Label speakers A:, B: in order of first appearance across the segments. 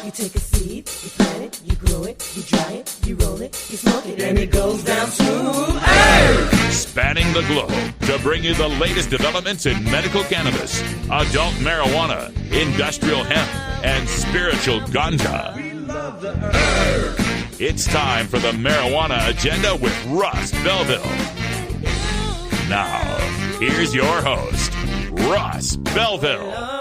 A: You take a seed, you plant it, you grow it, you dry it, you roll it, you smoke it, and it goes down smooth. Hey!
B: Spanning the globe to bring you the latest developments in medical cannabis, adult marijuana, industrial hemp, and spiritual ganja.
A: We love the herb.
B: It's time for the Marijuana Agenda with Russ Belville. Now, here's your host, Russ Belville.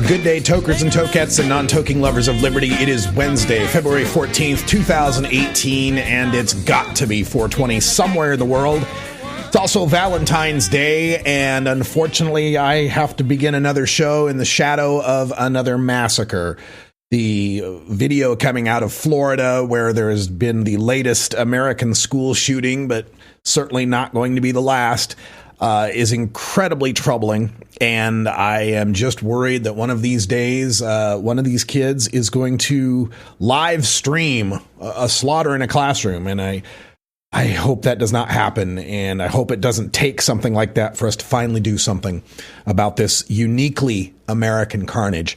C: Good day, tokers and tokettes and non-toking lovers of liberty. It is Wednesday, February 14th, 2018, and it's got to be 420 somewhere in the world. It's also Valentine's Day, and unfortunately, I have to begin another show in the shadow of another massacre. The video coming out of Florida, where there has been the latest American school shooting, but certainly not going to be the last, is incredibly troubling. And I am just worried that one of these days, one of these kids is going to live stream a slaughter in a classroom. And I hope that does not happen. And I hope it doesn't take something like that for us to finally do something about this uniquely American carnage.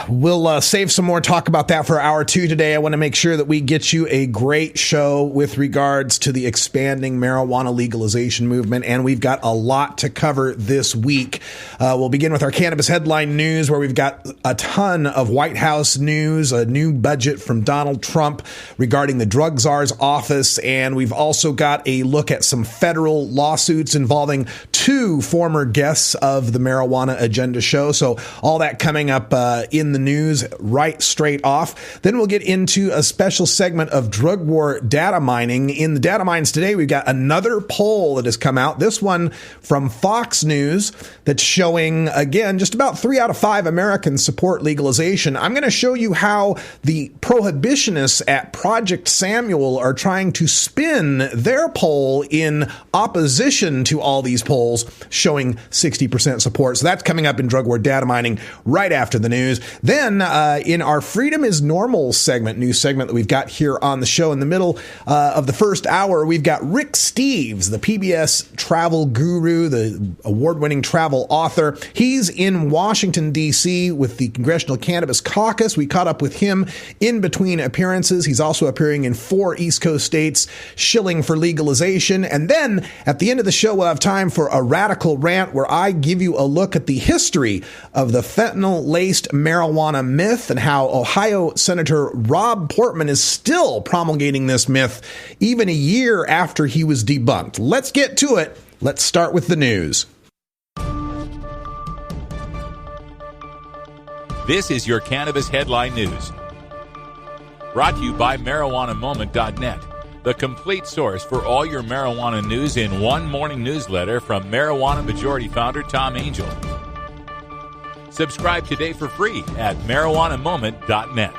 C: We'll save some more talk about that for hour two today. I want to make sure that we get you a great show with regards to the expanding marijuana legalization movement, and we've got a lot to cover this week. We'll begin with our cannabis headline news, where we've got a ton of White House news, a new budget from Donald Trump regarding the Drug Czar's office, and we've also got a look at some federal lawsuits involving two former guests of the Marijuana Agenda show. So all that coming up in the news right straight off. Then we'll get into a special segment of drug war data mining. In the data mines today, we've got another poll that has come out, this one from Fox News, that's showing, again, just about 3 out of 5 Americans support legalization. I'm going to show you how the prohibitionists at Project Samuel are trying to spin their poll in opposition to all these polls showing 60% support. So that's coming up in drug war data mining right after the news. Then in our Freedom is Normal segment, new segment that we've got here on the show, in the middle of the first hour, we've got Rick Steves, the PBS travel guru, the award-winning travel author. He's in Washington, D.C. with the Congressional Cannabis Caucus. We caught up with him in between appearances. He's also appearing in 4 East Coast states, shilling for legalization. And then at the end of the show, we'll have time for a radical rant where I give you a look at the history of the fentanyl-laced marijuana myth and how Ohio Senator Rob Portman is still promulgating this myth even a year after he was debunked. Let's get to it. Let's start with the news.
B: This is your Cannabis Headline News. Brought to you by MarijuanaMoment.net, the complete source for all your marijuana news in one morning newsletter from Marijuana Majority Founder Tom Angel. Subscribe today for free at MarijuanaMoment.net.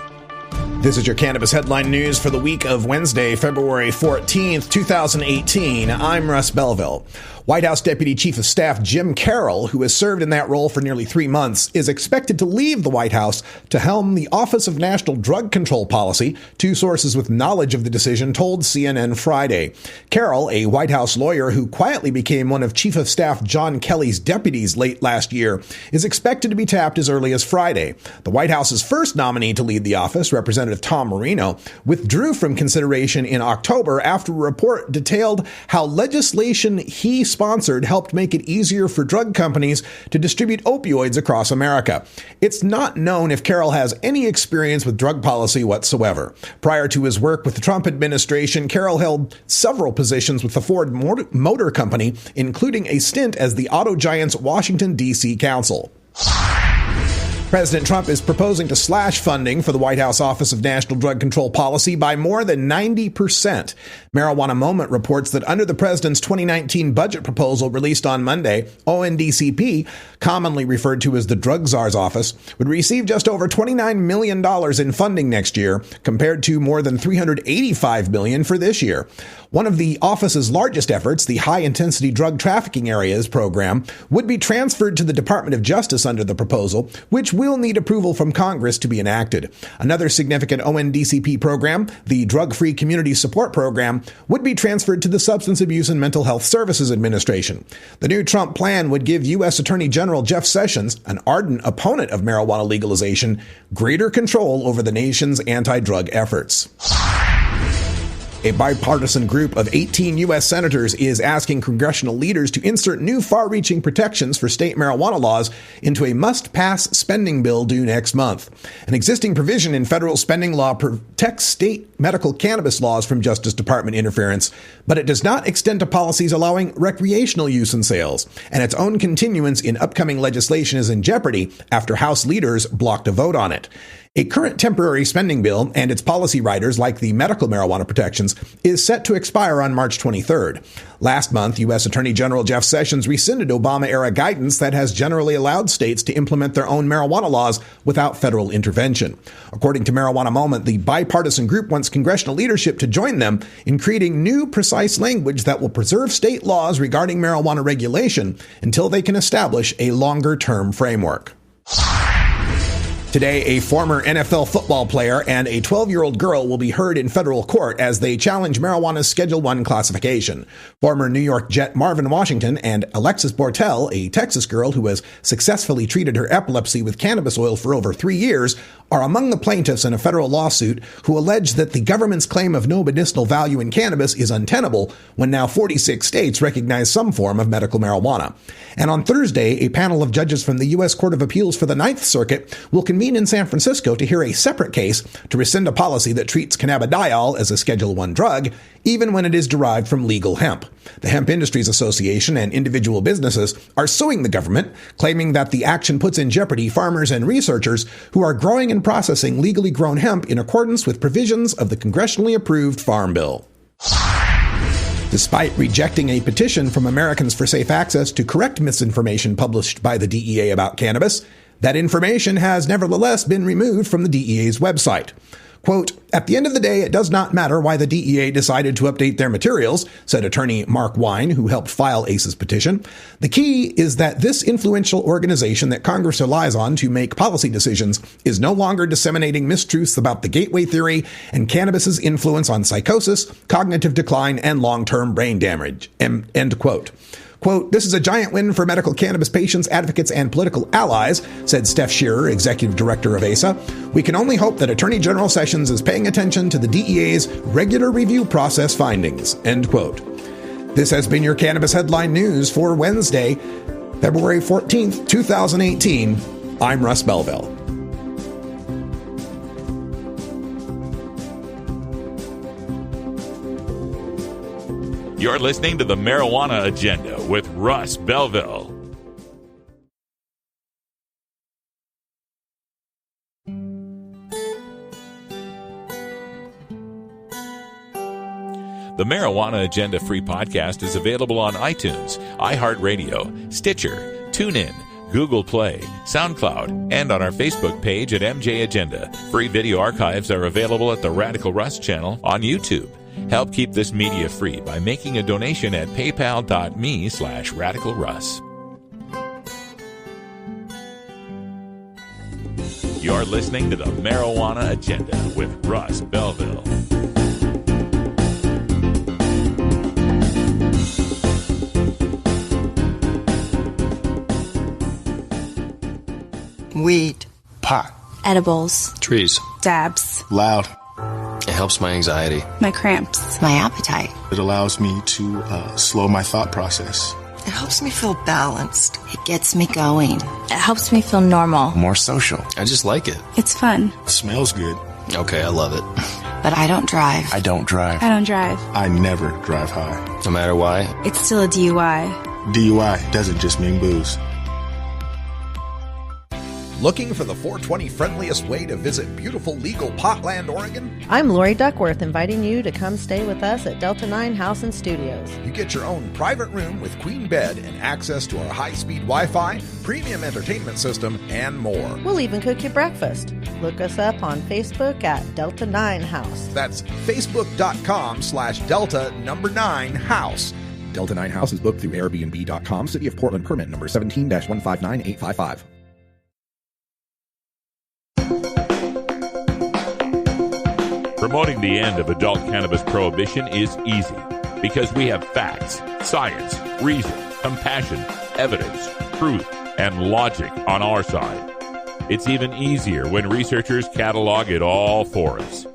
C: This is your Cannabis Headline News for the week of Wednesday, February 14th, 2018. I'm Russ Belville. White House Deputy Chief of Staff Jim Carroll, who has served in that role for nearly 3 months, is expected to leave the White House to helm the Office of National Drug Control Policy, 2 sources with knowledge of the decision told CNN Friday. Carroll, a White House lawyer who quietly became one of Chief of Staff John Kelly's deputies late last year, is expected to be tapped as early as Friday. The White House's first nominee to lead the office, Representative Tom Marino, withdrew from consideration in October after a report detailed how legislation he sponsored helped make it easier for drug companies to distribute opioids across America. It's not known if Carroll has any experience with drug policy whatsoever. Prior to his work with the Trump administration, Carroll held several positions with the Ford Motor Company, including a stint as the auto giant's Washington, D.C. counsel. President Trump is proposing to slash funding for the White House Office of National Drug Control Policy by more than 90%. Marijuana Moment reports that under the president's 2019 budget proposal released on Monday, ONDCP, commonly referred to as the Drug Czar's office, would receive just over $29 million in funding next year, compared to more than $385 million for this year. One of the office's largest efforts, the High-Intensity Drug Trafficking Areas program, would be transferred to the Department of Justice under the proposal, which will need approval from Congress to be enacted. Another significant ONDCP program, the Drug-Free Community Support Program, would be transferred to the Substance Abuse and Mental Health Services Administration. The new Trump plan would give U.S. Attorney General Jeff Sessions, an ardent opponent of marijuana legalization, greater control over the nation's anti-drug efforts. A bipartisan group of 18 U.S. senators is asking congressional leaders to insert new far-reaching protections for state marijuana laws into a must-pass spending bill due next month. An existing provision in federal spending law protects state medical cannabis laws from Justice Department interference, but it does not extend to policies allowing recreational use and sales, and its own continuance in upcoming legislation is in jeopardy after House leaders blocked a vote on it. A current temporary spending bill and its policy riders, like the medical marijuana protections, is set to expire on March 23rd. Last month, U.S. Attorney General Jeff Sessions rescinded Obama-era guidance that has generally allowed states to implement their own marijuana laws without federal intervention. According to Marijuana Moment, the bipartisan group wants congressional leadership to join them in creating new, precise language that will preserve state laws regarding marijuana regulation until they can establish a longer-term framework. Today, a former NFL football player and a 12-year-old girl will be heard in federal court as they challenge marijuana's Schedule I classification. Former New York Jet Marvin Washington and Alexis Bortel, a Texas girl who has successfully treated her epilepsy with cannabis oil for over 3 years, are among the plaintiffs in a federal lawsuit who allege that the government's claim of no medicinal value in cannabis is untenable when now 46 states recognize some form of medical marijuana. And on Thursday, a panel of judges from the U.S. Court of Appeals for the Ninth Circuit will convene in San Francisco to hear a separate case to rescind a policy that treats cannabidiol as a Schedule I drug, even when it is derived from legal hemp. The Hemp Industries Association and individual businesses are suing the government, claiming that the action puts in jeopardy farmers and researchers who are growing and processing legally grown hemp in accordance with provisions of the congressionally approved Farm Bill. Despite rejecting a petition from Americans for Safe Access to correct misinformation published by the DEA about cannabis, that information has nevertheless been removed from the DEA's website. Quote, "At the end of the day, it does not matter why the DEA decided to update their materials," said attorney Mark Wine, who helped file ACE's petition. "The key is that this influential organization that Congress relies on to make policy decisions is no longer disseminating mistruths about the gateway theory and cannabis's influence on psychosis, cognitive decline, and long-term brain damage." End quote. Quote, "This is a giant win for medical cannabis patients, advocates, and political allies," said Steph Shearer, executive director of ASA. "We can only hope that Attorney General Sessions is paying attention to the DEA's regular review process findings." End quote. This has been your Cannabis Headline News for Wednesday, February 14th, 2018. I'm Russ Belville.
B: You're listening to the Marijuana Agenda with Russ Belville. The Marijuana Agenda free podcast is available on iTunes, iHeartRadio, Stitcher, TuneIn, Google Play, SoundCloud, and on our Facebook page at MJ Agenda. Free video archives are available at the Radical Russ channel on YouTube. Help keep this media free by making a donation at paypal.me/radicalruss. You're listening to the Marijuana Agenda with Russ Belville.
D: Weed.
E: Pot.
F: Edibles.
E: Trees.
F: Dabs.
E: Loud.
G: It helps my anxiety.
F: My cramps.
D: My appetite.
E: It allows me to slow my thought process.
D: It helps me feel balanced. It gets me going.
F: It helps me feel normal.
G: More social. I just like it.
F: It's fun.
E: It smells good.
G: Okay, I love it.
D: But I don't drive.
E: I don't drive.
F: I don't drive.
E: I never drive high.
G: No matter why.
F: It's still a DUI.
E: DUI doesn't just mean booze.
C: Looking for the 420 friendliest way to visit beautiful legal Potland, Oregon?
H: I'm Lori Duckworth, inviting you to come stay with us at Delta 9 House and Studios.
C: You get your own private room with queen bed and access to our high-speed Wi-Fi, premium entertainment system, and more.
H: We'll even cook you breakfast. Look us up on Facebook at Delta 9 House.
C: That's facebook.com/Delta9House. Delta 9 House is booked through Airbnb.com. City of Portland permit number 17-159855.
B: Promoting the end of adult cannabis prohibition is easy because we have facts, science, reason, compassion, evidence, truth, and logic on our side. It's even easier when researchers catalog it all for us.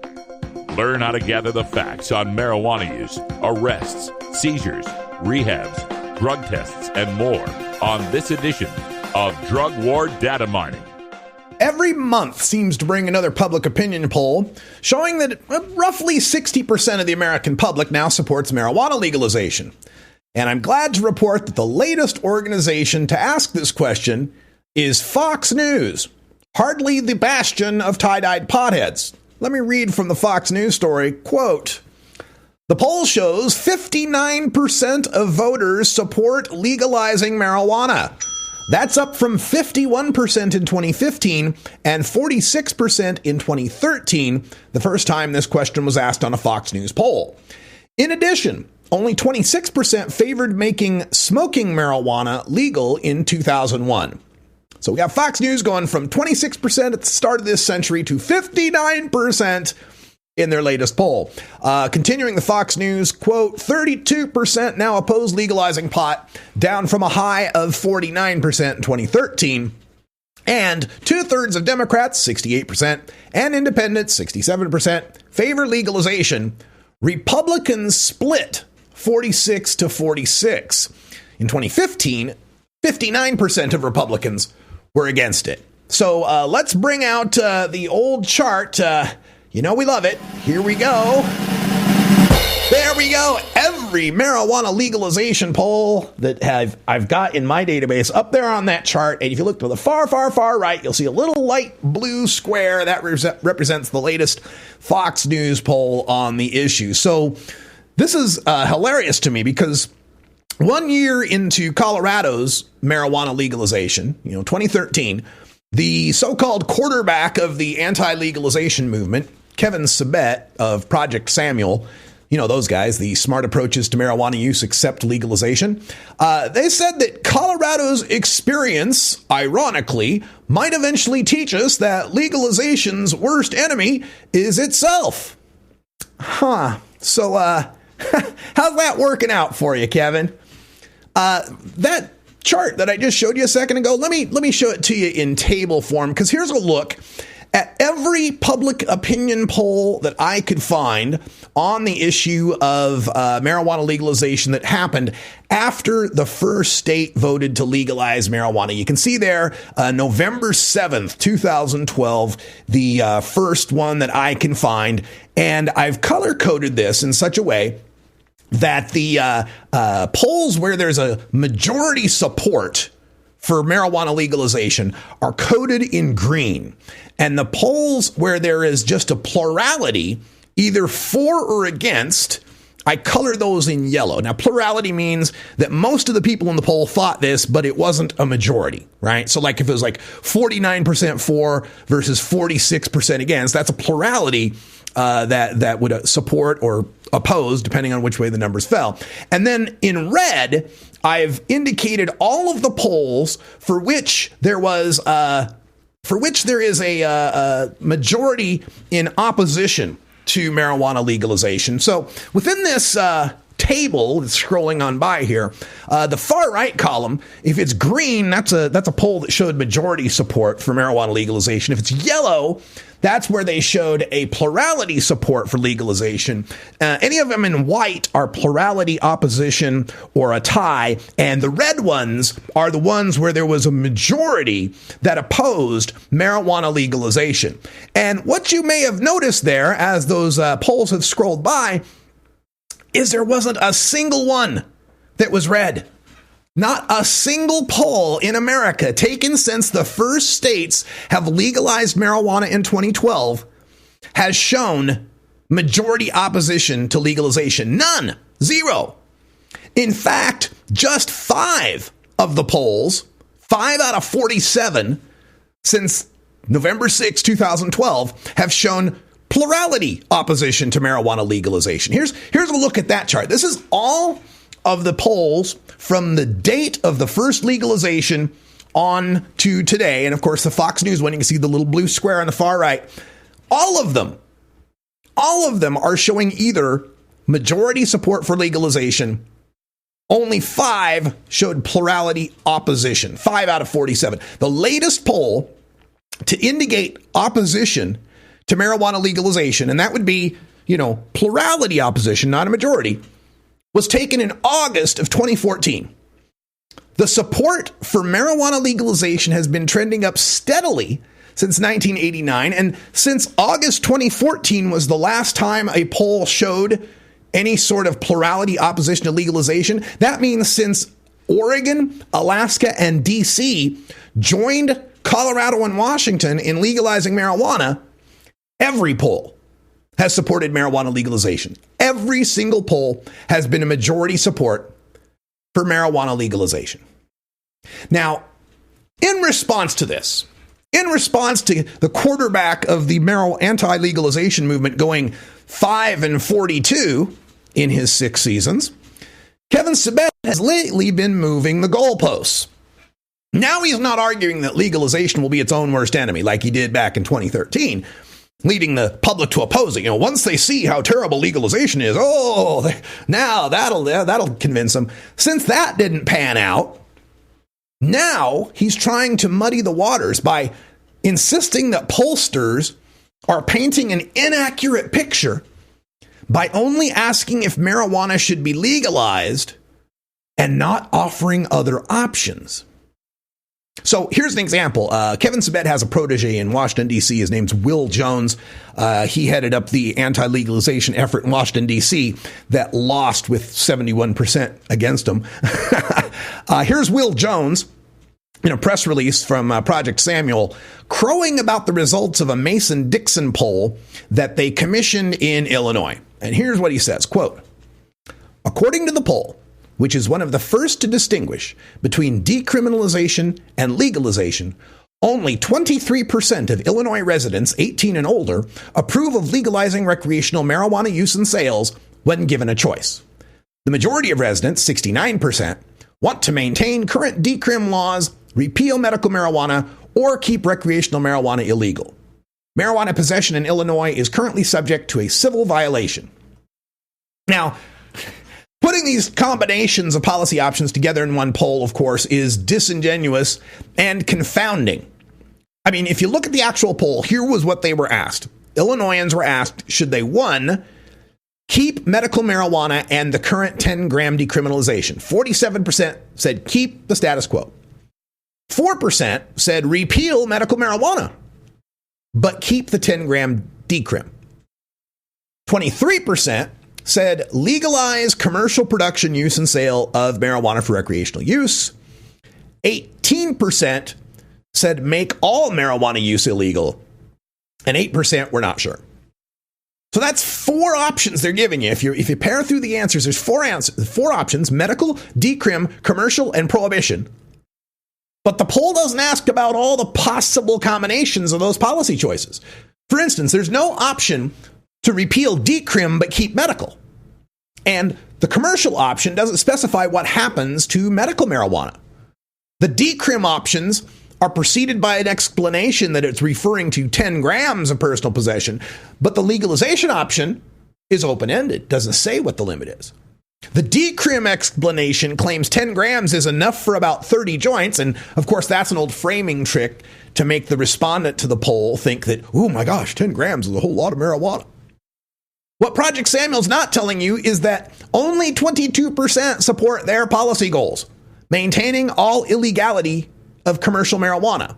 B: Learn how to gather the facts on marijuana use, arrests, seizures, rehabs, drug tests, and more on this edition of Drug War Data Mining.
C: Every month seems to bring another public opinion poll showing that roughly 60% of the American public now supports marijuana legalization. And I'm glad to report that the latest organization to ask this question is Fox News, hardly the bastion of tie-dyed potheads. Let me read from the Fox News story, quote, "The poll shows 59% of voters support legalizing marijuana. That's up from 51% in 2015 and 46% in 2013, the first time this question was asked on a Fox News poll. In addition, only 26% favored making smoking marijuana legal in 2001. So we have Fox News going from 26% at the start of this century to 59% in their latest poll. Continuing the Fox News, quote, 32% now oppose legalizing pot, down from a high of 49% in 2013. And 2/3 of Democrats, 68%, and independents, 67%, favor legalization. Republicans split 46 to 46. In 2015, 59% of Republicans were against it. So let's bring out the old chart. You know we love it. Here we go. There we go. Every marijuana legalization poll that I've got in my database up there on that chart. And if you look to the far, far, far right, you'll see a little light blue square that represents the latest Fox News poll on the issue. So this is hilarious to me because 1 year into Colorado's marijuana legalization, 2013, the so-called quarterback of the anti-legalization movement, Kevin Sabet of Project Samuel, those guys, the smart approaches to marijuana use except legalization, they said that Colorado's experience, ironically, might eventually teach us that legalization's worst enemy is itself. So how's that working out for you, Kevin? That chart that I just showed you a second ago, let me show it to you in table form, because here's a look at every public opinion poll that I could find on the issue of marijuana legalization that happened after the first state voted to legalize marijuana. You can see there, November 7th, 2012, the first one that I can find. And I've color-coded this in such a way that the polls where there's a majority support for marijuana legalization are coded in green. And the polls where there is just a plurality, either for or against, I color those in yellow. Now, plurality means that most of the people in the poll thought this, but it wasn't a majority, right? So like if it was like 49% for versus 46% against, that's a plurality that would support or oppose, depending on which way the numbers fell. And then in red, I've indicated all of the polls for which there is a majority in opposition to marijuana legalization. So within this table that's scrolling on by here, the far right column, if it's green, that's a poll that showed majority support for marijuana legalization. If it's yellow, that's where they showed a plurality support for legalization. Any of them in white are plurality opposition or a tie, and the red ones are the ones where there was a majority that opposed marijuana legalization. And what you may have noticed there as those polls have scrolled by is there wasn't a single one that was red. Not a single poll in America taken since the first states have legalized marijuana in 2012 has shown majority opposition to legalization. None. Zero. In fact, just 5 of the polls, 5 out of 47 since November 6, 2012, have shown plurality opposition to marijuana legalization. Here's a look at that chart. This is all of the polls from the date of the first legalization on to today. And of course, the Fox News one, you can see the little blue square on the far right. All of them all of them are showing either majority support for legalization. Only 5 showed plurality opposition, 5 out of 47. The latest poll to indicate opposition to marijuana legalization, and that would be, plurality opposition, not a majority, was taken in August of 2014. The support for marijuana legalization has been trending up steadily since 1989, and since August 2014 was the last time a poll showed any sort of plurality opposition to legalization, that means since Oregon, Alaska, and D.C. joined Colorado and Washington in legalizing marijuana, every poll has supported marijuana legalization. Every single poll has been a majority support for marijuana legalization. Now, in response to this, in response to the quarterback of the anti-legalization movement going 5-42 in his 6 seasons, Kevin Sabet has lately been moving the goalposts. Now he's not arguing that legalization will be its own worst enemy like he did back in 2013, leading the public to oppose it. Once they see how terrible legalization is, now that'll convince them. Since that didn't pan out, now he's trying to muddy the waters by insisting that pollsters are painting an inaccurate picture by only asking if marijuana should be legalized and not offering other options. So here's an example. Kevin Sabet has a protege in Washington, D.C. His name's Will Jones. He headed up the anti-legalization effort in Washington, D.C. that lost with 71% against him. Here's Will Jones in a press release from Project Samuel crowing about the results of a Mason-Dixon poll that they commissioned in Illinois. And here's what he says, quote, "According to the poll, which is one of the first to distinguish between decriminalization and legalization, only 23% of Illinois residents 18 and older approve of legalizing recreational marijuana use and sales when given a choice. The majority of residents, 69%, want to maintain current decrim laws, repeal medical marijuana, or keep recreational marijuana illegal. Marijuana possession in Illinois is currently subject to a civil violation." Now, putting these combinations of policy options together in one poll, of course, is disingenuous and confounding. I mean, if you look at the actual poll, here was what they were asked. Illinoisans were asked, should they, 1, keep medical marijuana and the current 10-gram decriminalization? 47% said keep the status quo. 4% said repeal medical marijuana, but keep the 10-gram decrim. 23% said legalize commercial production, use, and sale of marijuana for recreational use. 18% said make all marijuana use illegal. And 8% were not sure. So that's 4 options they're giving you. If you pair through the answers, there's 4 options: medical, decrim, commercial, and prohibition. But the poll doesn't ask about all the possible combinations of those policy choices. For instance, there's no option to repeal decrim but keep medical. And the commercial option doesn't specify what happens to medical marijuana. The decrim options are preceded by an explanation that it's referring to 10 grams of personal possession, but the legalization option is open-ended, doesn't say what the limit is. The decrim explanation claims 10 grams is enough for about 30 joints, and of course that's an old framing trick to make the respondent to the poll think that, oh my gosh, 10 grams is a whole lot of marijuana. What Project Samuel's not telling you is that only 22% support their policy goals, maintaining all illegality of commercial marijuana,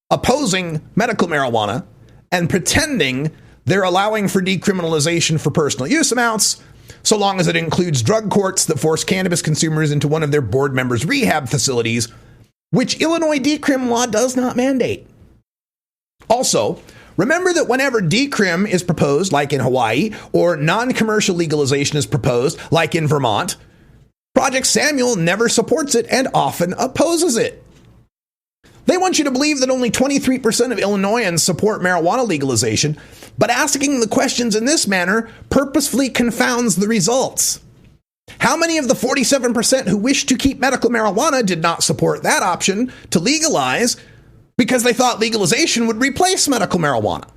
C: opposing medical marijuana, and pretending they're allowing for decriminalization for personal use amounts, so long as it includes drug courts that force cannabis consumers into one of their board members' rehab facilities, which Illinois decrim law does not mandate. Also, remember that whenever decrim is proposed, like in Hawaii, or non-commercial legalization is proposed, like in Vermont, Project Samuel never supports it and often opposes it. They want you to believe that only 23% of Illinoisans support marijuana legalization, but asking the questions in this manner purposefully confounds the results. How many of the 47% who wish to keep medical marijuana did not support that option to legalize because they thought legalization would replace medical marijuana?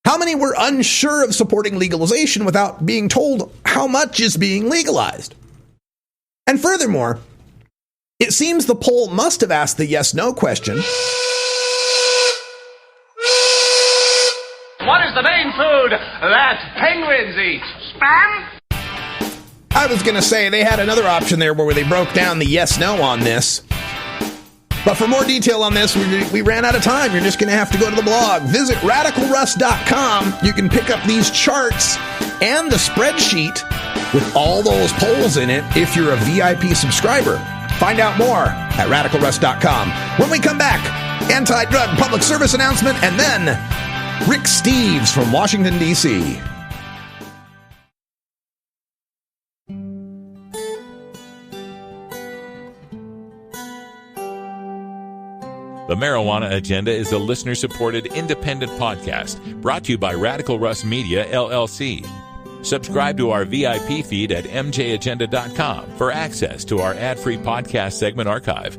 C: How How many were unsure of supporting legalization without being told how much is being legalized? And furthermore, it seems the poll must have asked the yes-no question.
I: What is the main food that penguins eat? Spam?
C: I was going to say they had another option there where they broke down the yes-no on this. But for more detail on this, we ran out of time. You're just going to have to go to the blog. Visit radicalruss.com. You can pick up these charts and the spreadsheet with all those polls in it if you're a VIP subscriber. Find out more at radicalruss.com. When we come back, anti-drug public service announcement, and then Rick Steves from Washington, D.C.
B: The Marijuana Agenda is a listener-supported independent podcast brought to you by Radical Russ Media, LLC. Subscribe to our VIP feed at mjagenda.com for access to our ad-free podcast segment archive.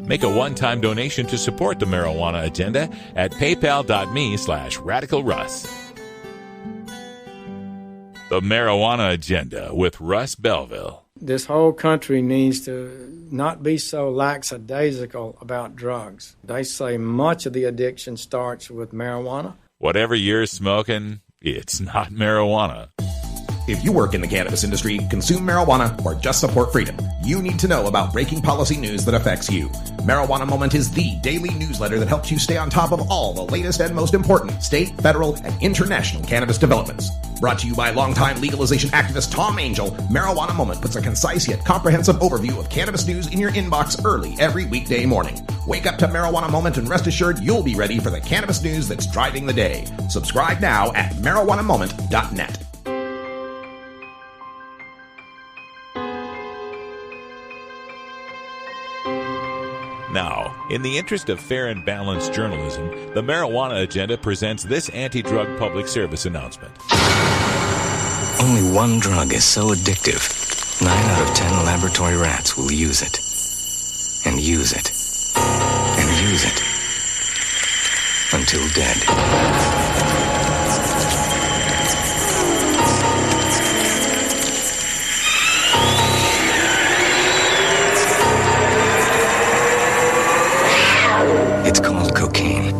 B: Make a one-time donation to support the Marijuana Agenda at paypal.me/radicalruss. The Marijuana Agenda with Russ Belville.
J: This whole country needs to not be so lackadaisical about drugs. They say much of the addiction starts with marijuana.
B: Whatever you're smoking, it's not marijuana.
C: If you work in the cannabis industry, consume marijuana, or just support freedom, you need to know about breaking policy news that affects you. Marijuana Moment is the daily newsletter that helps you stay on top of all the latest and most important state, federal, and international cannabis developments. Brought to you by longtime legalization activist Tom Angel, Marijuana Moment puts a concise yet comprehensive overview of cannabis news in your inbox early every weekday morning. Wake up to Marijuana Moment and rest assured you'll be ready for the cannabis news that's driving the day. Subscribe now at marijuanamoment.net.
B: Now, in the interest of fair and balanced journalism, the Marijuana Agenda presents this anti-drug public service announcement.
K: Only one drug is so addictive, 9 out of 10 laboratory rats will use it. And use it. And use it. Until dead. It's called cocaine,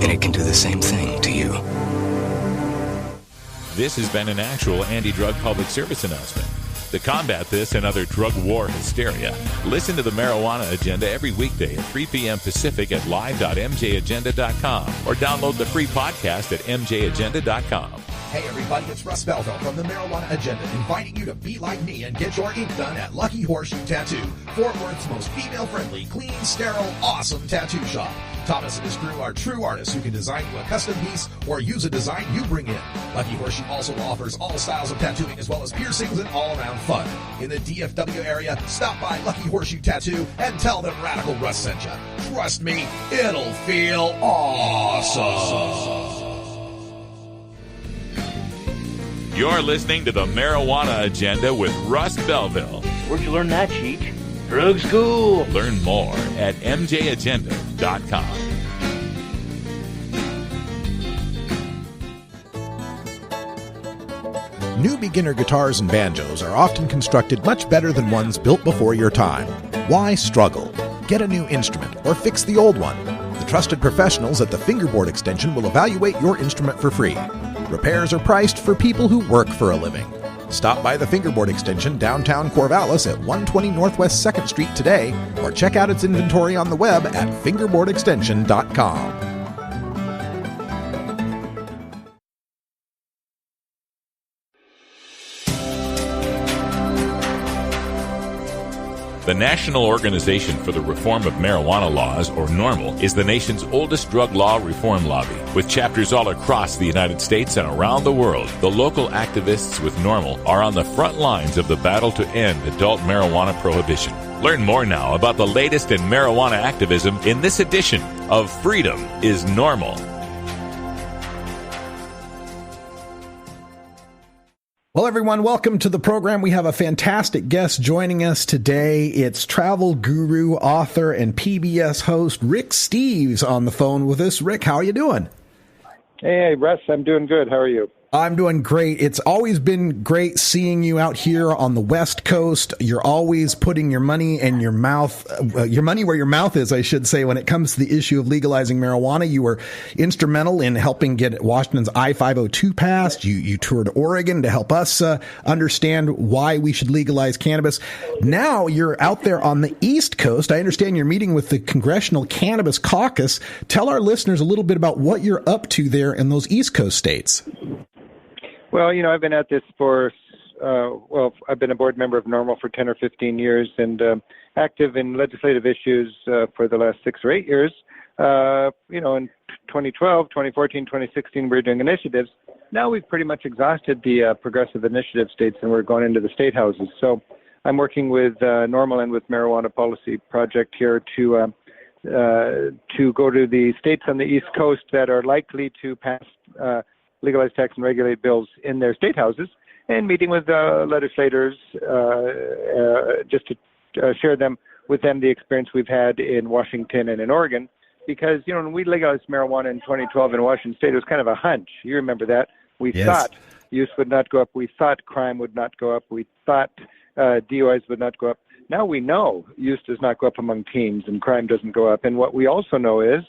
K: and it can do the same thing to you.
B: This has been an actual anti-drug public service announcement. To combat this and other drug war hysteria, listen to the Marijuana Agenda every weekday at 3 p.m. Pacific at live.mjagenda.com or download the free podcast at mjagenda.com.
C: Hey everybody, it's Russ Belville from the Marijuana Agenda, inviting you to be like me and get your ink done at Lucky Horseshoe Tattoo, Fort Worth's most female-friendly, clean, sterile, awesome tattoo shop. Thomas and his crew are true artists who can design you a custom piece or use a design you bring in. Lucky Horseshoe also offers all styles of tattooing as well as piercings and all-around fun. In the DFW area, stop by Lucky Horseshoe Tattoo and tell them Radical Russ sent you. Trust me, it'll feel awesome.
B: You're listening to the Marijuana Agenda with Russ Belville.
I: Where'd you learn that, Cheech? Drug school.
B: Learn more at mjagenda.com.
L: New beginner guitars and banjos are often constructed much better than ones built before your time. Why struggle? Get a new instrument or fix the old one. The trusted professionals at the Fingerboard Extension will evaluate your instrument for free. Repairs are priced for people who work for a living. Stop by the Fingerboard Extension downtown Corvallis at 120 Northwest 2nd Street today, or check out its inventory on the web at fingerboardextension.com.
B: The National Organization for the Reform of Marijuana Laws, or NORML, is the nation's oldest drug law reform lobby. With chapters all across the United States and around the world, the local activists with NORML are on the front lines of the battle to end adult marijuana prohibition. Learn more now about the latest in marijuana activism in this edition of Freedom is Normal.
C: Well, everyone, welcome to the program. We have a fantastic guest joining us today. It's travel guru, author, and PBS host Rick Steves on the phone with us. Rick, how are you doing?
M: Hey, Russ, I'm doing good. How are you?
C: I'm doing great. It's always been great seeing you out here on the West Coast. You're always putting your money and your mouth, your money where your mouth is, I should say, when it comes to the issue of legalizing marijuana. You were instrumental in helping get Washington's I-502 passed. You toured Oregon to help us understand why we should legalize cannabis. Now you're out there on the East Coast. I understand you're meeting with the Congressional Cannabis Caucus. Tell our listeners a little bit about what you're up to there in those East Coast states.
M: Well, I've been at this for, I've been a board member of NORML for 10 or 15 years and active in legislative issues for the last 6 or 8 years. In 2012, 2014, 2016, we were doing initiatives. Now we've pretty much exhausted the progressive initiative states and we're going into the state houses. So I'm working with NORML and with Marijuana Policy Project here to go to the states on the East Coast that are likely to pass legalize, tax, and regulate bills in their state houses, and meeting with legislators just to share with them the experience we've had in Washington and in Oregon. Because, when we legalized marijuana in 2012 in Washington State, it was kind of a hunch. You remember that. We thought use would not go up. We thought crime would not go up. We thought DUIs would not go up. Now we know use does not go up among teens and crime doesn't go up. And what we also know is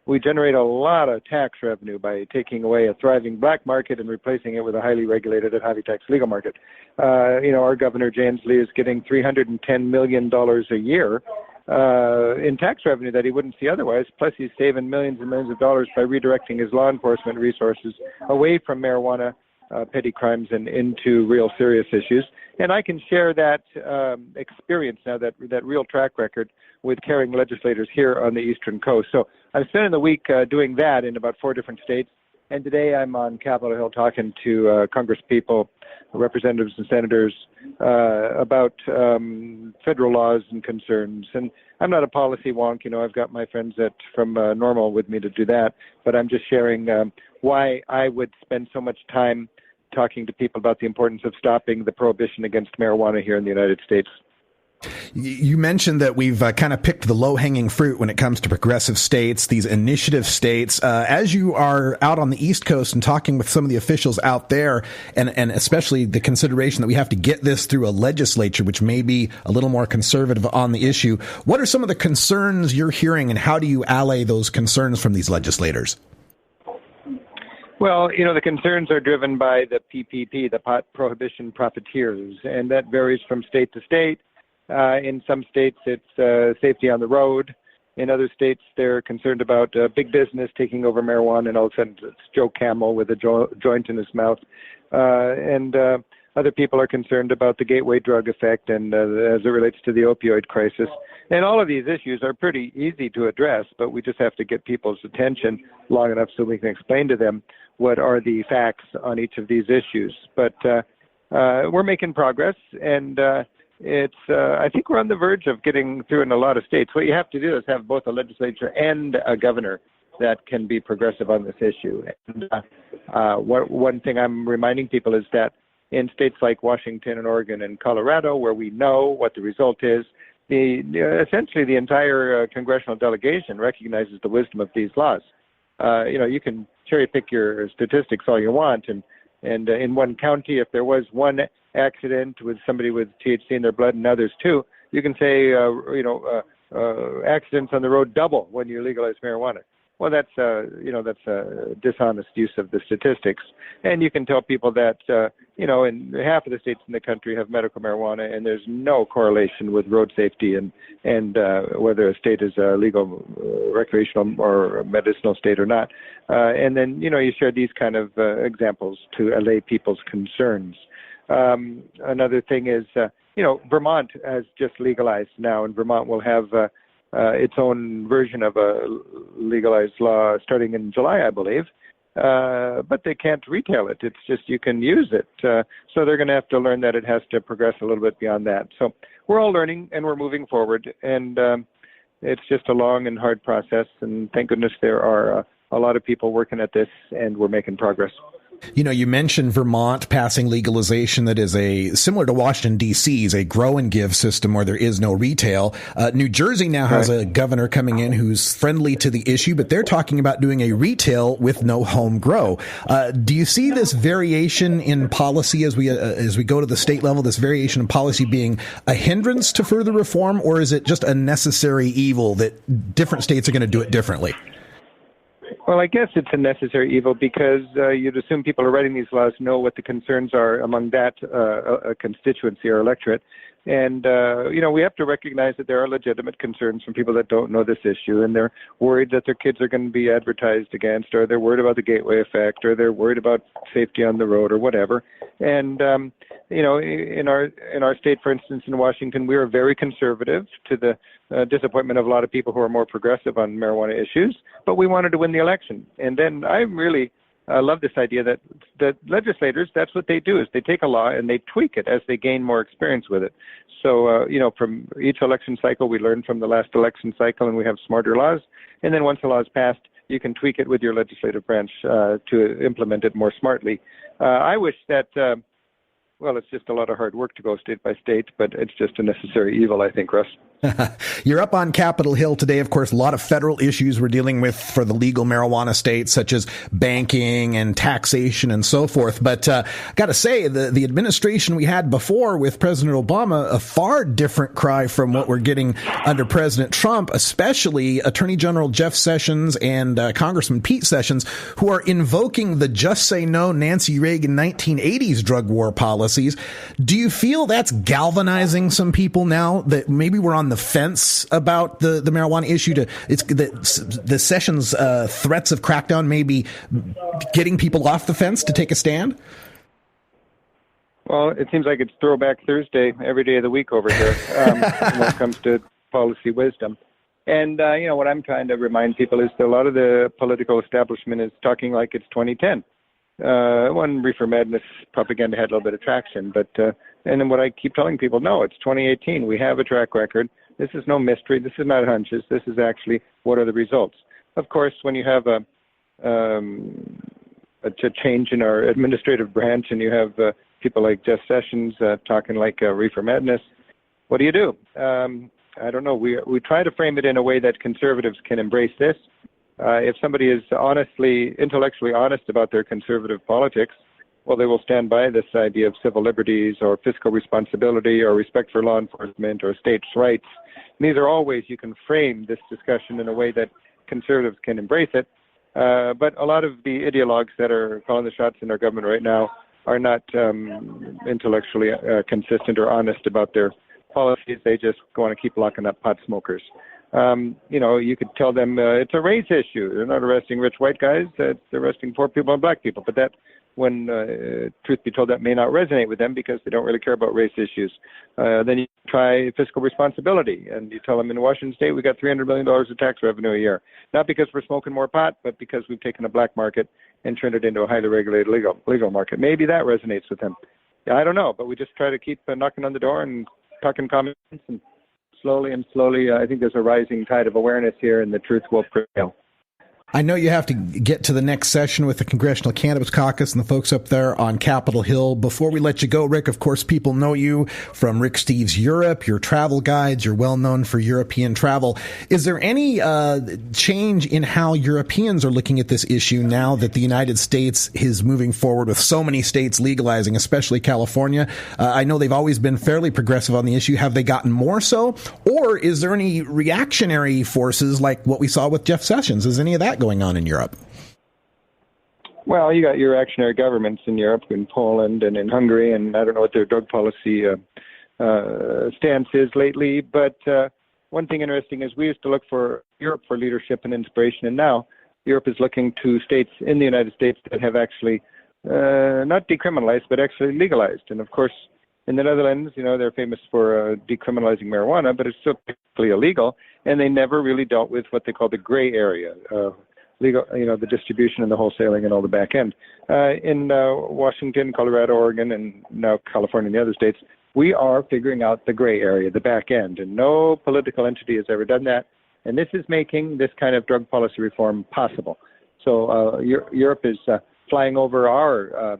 M: we generate a lot of tax revenue by taking away a thriving black market and replacing it with a highly regulated and highly taxed legal market. Our governor, James Lee, is getting $310 million a year in tax revenue that he wouldn't see otherwise. Plus, he's saving millions and millions of dollars by redirecting his law enforcement resources away from marijuana, petty crimes, and into real serious issues. And I can share that experience now, that real track record, with caring legislators here on the Eastern Coast. So I'm spending the week doing that in about 4 different states. And today I'm on Capitol Hill talking to Congress people, representatives and senators about federal laws and concerns. And I'm not a policy wonk. I've got my friends from NORML with me to do that. But I'm just sharing why I would spend so much time talking to people about the importance of stopping the prohibition against marijuana here in the United States.
C: You mentioned that we've kind of picked the low-hanging fruit when it comes to progressive states, these initiative states. As you are out on the East Coast and talking with some of the officials out there, and especially the consideration that we have to get this through a legislature, which may be a little more conservative on the issue, what are some of the concerns you're hearing, and how do you allay those concerns from these legislators?
M: Well, the concerns are driven by the PPP, the pot prohibition profiteers, and that varies from state to state. In some states, it's safety on the road. In other states, they're concerned about big business taking over marijuana, and all of a sudden it's Joe Camel with a joint in his mouth. And other people are concerned about the gateway drug effect and as it relates to the opioid crisis. And all of these issues are pretty easy to address, but we just have to get people's attention long enough so we can explain to them what are the facts on each of these issues. But we're making progress, and I think we're on the verge of getting through in a lot of states. What you have to do is have both a legislature and a governor that can be progressive on this issue. And one thing I'm reminding people is that in states like Washington and Oregon and Colorado, where we know what the result is, essentially the entire congressional delegation recognizes the wisdom of these laws. You can cherry pick your statistics all you want, and in one county, if there was one accident with somebody with THC in their blood and others too, you can say, accidents on the road double when you legalize marijuana. Well, that's a dishonest use of the statistics. And you can tell people that, in half of the states in the country have medical marijuana, and there's no correlation with road safety and whether a state is a legal, recreational, or medicinal state or not. And then, you share these kind of examples to allay people's concerns. Another thing is, Vermont has just legalized now, and Vermont will have its own version of a legalized law starting in July, I believe. But they can't retail it. It's just you can use it. So they're going to have to learn that it has to progress a little bit beyond that. So we're all learning, and we're moving forward. And it's just a long and hard process. And thank goodness there are a lot of people working at this, and we're making progress.
C: You know, you mentioned Vermont passing legalization that is similar to Washington, D.C.'s, a grow and give system where there is no retail. New Jersey now has a governor coming in who's friendly to the issue, but they're talking about doing a retail with no home grow. Do you see this variation in policy as we go to the state level, this variation in policy being a hindrance to further reform, or is it just a necessary evil that different states are going to do it differently?
M: Well, I guess it's a necessary evil because you'd assume people who are writing these laws know what the concerns are among that constituency or electorate. And, we have to recognize that there are legitimate concerns from people that don't know this issue, and they're worried that their kids are going to be advertised against, or they're worried about the gateway effect, or they're worried about safety on the road or whatever. And, in our state, for instance, in Washington, we are very conservative to the disappointment of a lot of people who are more progressive on marijuana issues, but we wanted to win the election. And then I really love this idea that legislators, that's what they do, is they take a law and they tweak it as they gain more experience with it. So, from each election cycle, we learn from the last election cycle and we have smarter laws. And then once the law is passed, you can tweak it with your legislative branch to implement it more smartly. I wish that, it's just a lot of hard work to go state by state, but it's just a necessary evil, I think, Russ.
C: You're up on Capitol Hill today. Of course, a lot of federal issues we're dealing with for the legal marijuana states, such as banking and taxation and so forth. But got to say, the administration we had before with President Obama, a far different cry from what we're getting under President Trump, especially Attorney General Jeff Sessions and Congressman Pete Sessions, who are invoking the just say no Nancy Reagan 1980s drug war policies. Do you feel that's galvanizing some people now that maybe we're on the fence about the marijuana issue? The Sessions threats of crackdown maybe getting people off the fence to take a stand?
M: Well, it seems like it's Throwback Thursday every day of the week over here when it comes to policy wisdom. And, what I'm trying to remind people is that a lot of the political establishment is talking like it's 2010. One Reefer Madness propaganda had a little bit of traction, but and then what I keep telling people, no, it's 2018. We have a track record. This is no mystery. This is not hunches. This is actually what are the results. Of course, when you have a change in our administrative branch and you have people like Jeff Sessions talking like Reefer Madness, what do? I don't know. We try to frame it in a way that conservatives can embrace this. If somebody is intellectually honest about their conservative politics, well, they will stand by this idea of civil liberties or fiscal responsibility or respect for law enforcement or states' rights. And these are all ways you can frame this discussion in a way that conservatives can embrace it. But a lot of the ideologues that are calling the shots in our government right now are not intellectually consistent or honest about their policies. They just want to keep locking up pot smokers. You could tell them it's a race issue. They're not arresting rich white guys. They're arresting poor people and black people. But that, when truth be told, that may not resonate with them because they don't really care about race issues. Then you try fiscal responsibility, and you tell them in Washington State we got $300 million of tax revenue a year. Not because we're smoking more pot, but because we've taken a black market and turned it into a highly regulated legal market. Maybe that resonates with them. I don't know, but we just try to keep knocking on the door and talking common sense, and slowly, I think there's a rising tide of awareness here, and the truth will prevail.
C: I know you have to get to the next session with the Congressional Cannabis Caucus and the folks up there on Capitol Hill. Before we let you go, Rick, of course, people know you from Rick Steves Europe, your travel guides. You're well known for European travel. Is there any change in how Europeans are looking at this issue now that the United States is moving forward with so many states legalizing, especially California? I know they've always been fairly progressive on the issue. Have they gotten more so? Or is there any reactionary forces like what we saw with Jeff Sessions? Is any of that going on in Europe?
M: Well, you got your reactionary governments in Europe, in Poland and in Hungary, and I don't know what their drug policy stance is lately. But one thing interesting is we used to look for Europe for leadership and inspiration, and now Europe is looking to states in the United States that have actually not decriminalized, but actually legalized. And of course, in the Netherlands, they're famous for decriminalizing marijuana, but it's still technically illegal, and they never really dealt with what they call the gray area, legal, the distribution and the wholesaling and all the back end. In Washington, Colorado, Oregon, and now California and the other states, we are figuring out the gray area, the back end, and no political entity has ever done that. And this is making this kind of drug policy reform possible. So Europe is flying over our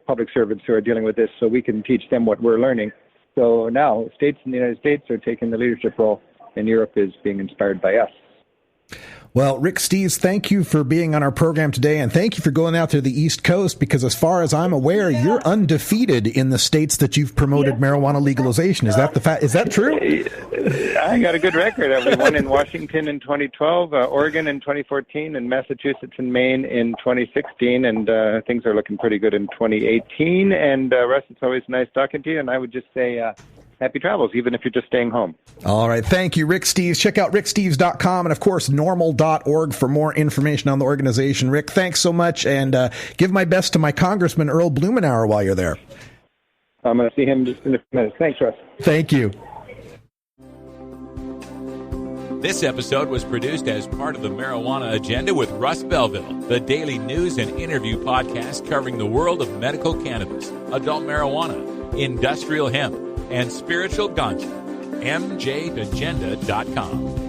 M: public servants who are dealing with this so we can teach them what we're learning. So now states in the United States are taking the leadership role, and Europe is being inspired by us.
C: Well, Rick Steves, thank you for being on our program today, and thank you for going out to the East Coast, because as far as I'm aware, you're undefeated in the states that you've promoted marijuana legalization. Is that the fact? Is that true?
M: I got a good record. We won in Washington in 2012, Oregon in 2014, and Massachusetts and Maine in 2016, and things are looking pretty good in 2018. And Russ, it's always nice talking to you, and I would just say happy travels, even if you're just staying home.
C: All right. Thank you, Rick Steves. Check out ricksteves.com and, of course, normal.org for more information on the organization. Rick, thanks so much, and give my best to my Congressman Earl Blumenauer while you're there.
M: I'm going to see him just in a few minutes. Thanks, Russ.
C: Thank you.
B: This episode was produced as part of the Marijuana Agenda with Russ Belville, the daily news and interview podcast covering the world of medical cannabis, adult marijuana, industrial hemp, and spiritual ganja. MJAgenda.com.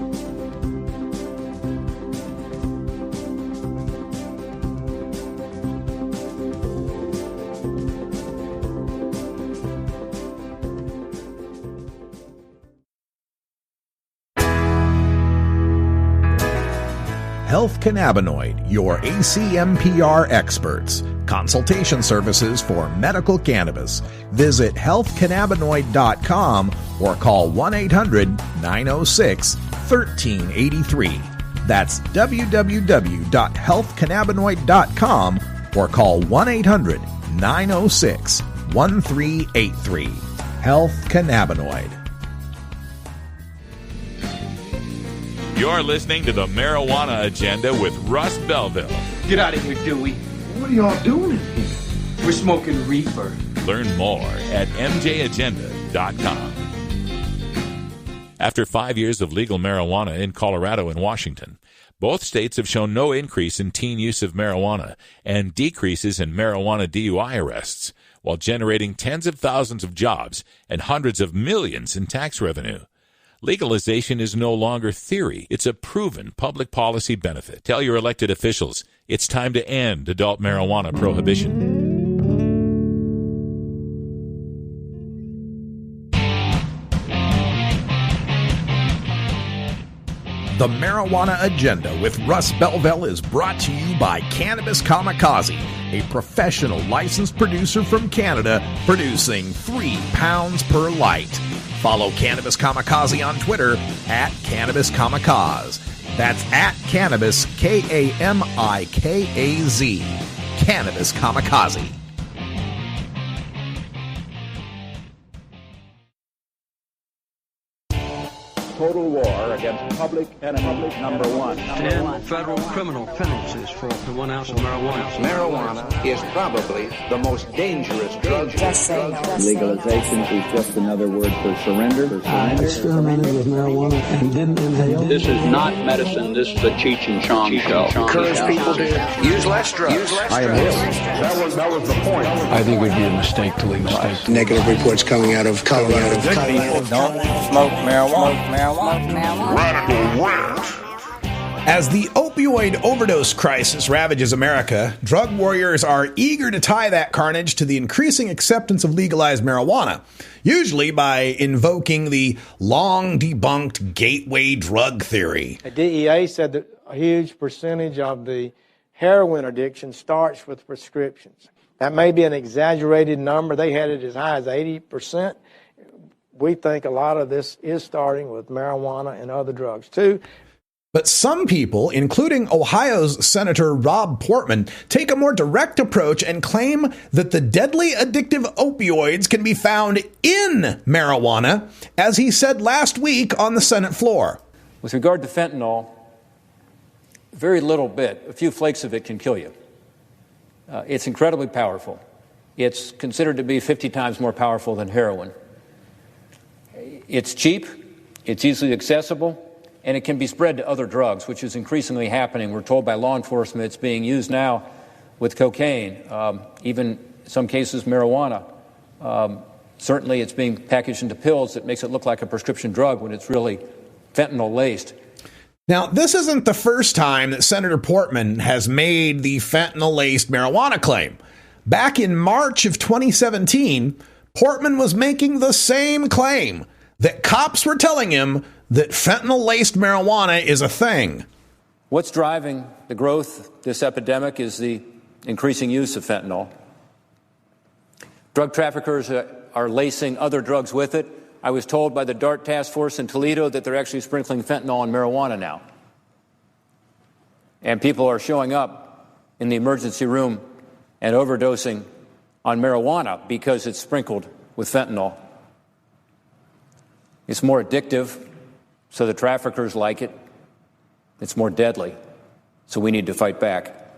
L: Health Cannabinoid, your ACMPR experts. Consultation services for medical cannabis. Visit healthcannabinoid.com or call 1-800-906-1383. That's www.healthcannabinoid.com or call 1-800-906-1383. Health Cannabinoid.
B: You're listening to the Marijuana Agenda with Russ Belville.
N: Get out of here, Dewey. What are y'all doing in here? We're smoking reefer.
B: Learn more at MJAgenda.com. After 5 years of legal marijuana in Colorado and Washington, both states have shown no increase in teen use of marijuana and decreases in marijuana DUI arrests, while generating tens of thousands of jobs and hundreds of millions in tax revenue. Legalization is no longer theory. It's a proven public policy benefit. Tell your elected officials it's time to end adult marijuana prohibition.
L: The Marijuana Agenda with Russ Belville is brought to you by Cannabis Kamikaze, a professional licensed producer from Canada producing 3 pounds per light. Follow Cannabis Kamikaze on Twitter at Cannabis Kamikaze. That's at Cannabis, Kamikaze. Cannabis Kamikaze.
O: Total war against public enemy number one.
P: 10 federal criminal penalties for up to 1 ounce of marijuana.
O: Marijuana is probably the most dangerous drug.
Q: Legalization is just another word for surrender.
R: I experimented with marijuana and didn't inhale.
S: This is not medicine. This is a Cheech and Chong show.
O: Encourage people to use less drugs.
Q: I am here.
O: That was the point.
R: I think it would be a mistake to legalize.
E: Negative reports coming out of Colorado.
T: Good people don't smoke marijuana.
B: Radical RANT.
C: As the opioid overdose crisis ravages America, drug warriors are eager to tie that carnage to the increasing acceptance of legalized marijuana, usually by invoking the long-debunked gateway drug theory.
J: The DEA said that a huge percentage of the heroin addiction starts with prescriptions. That may be an exaggerated number. They had it as high as 80%. We think a lot of this is starting with marijuana and other drugs, too.
C: But some people, including Ohio's Senator Rob Portman, take a more direct approach and claim that the deadly addictive opioids can be found in marijuana, as he said last week on the Senate floor.
U: With regard to fentanyl, very little bit, a few flakes of it can kill you. It's incredibly powerful. It's considered to be 50 times more powerful than heroin. It's cheap, it's easily accessible, and it can be spread to other drugs, which is increasingly happening. We're told by law enforcement it's being used now with cocaine, even in some cases marijuana. Certainly it's being packaged into pills that makes it look like a prescription drug when it's really fentanyl-laced.
C: Now, this isn't the first time that Senator Portman has made the fentanyl-laced marijuana claim. Back in March of 2017, Portman was making the same claim that cops were telling him that fentanyl-laced marijuana is a thing.
U: What's driving the growth of this epidemic is the increasing use of fentanyl. Drug traffickers are lacing other drugs with it. I was told by the DART task force in Toledo that they're actually sprinkling fentanyl on marijuana now. And people are showing up in the emergency room and overdosing on marijuana because it's sprinkled with fentanyl. It's more addictive, so the traffickers like it. It's more deadly, so we need to fight back.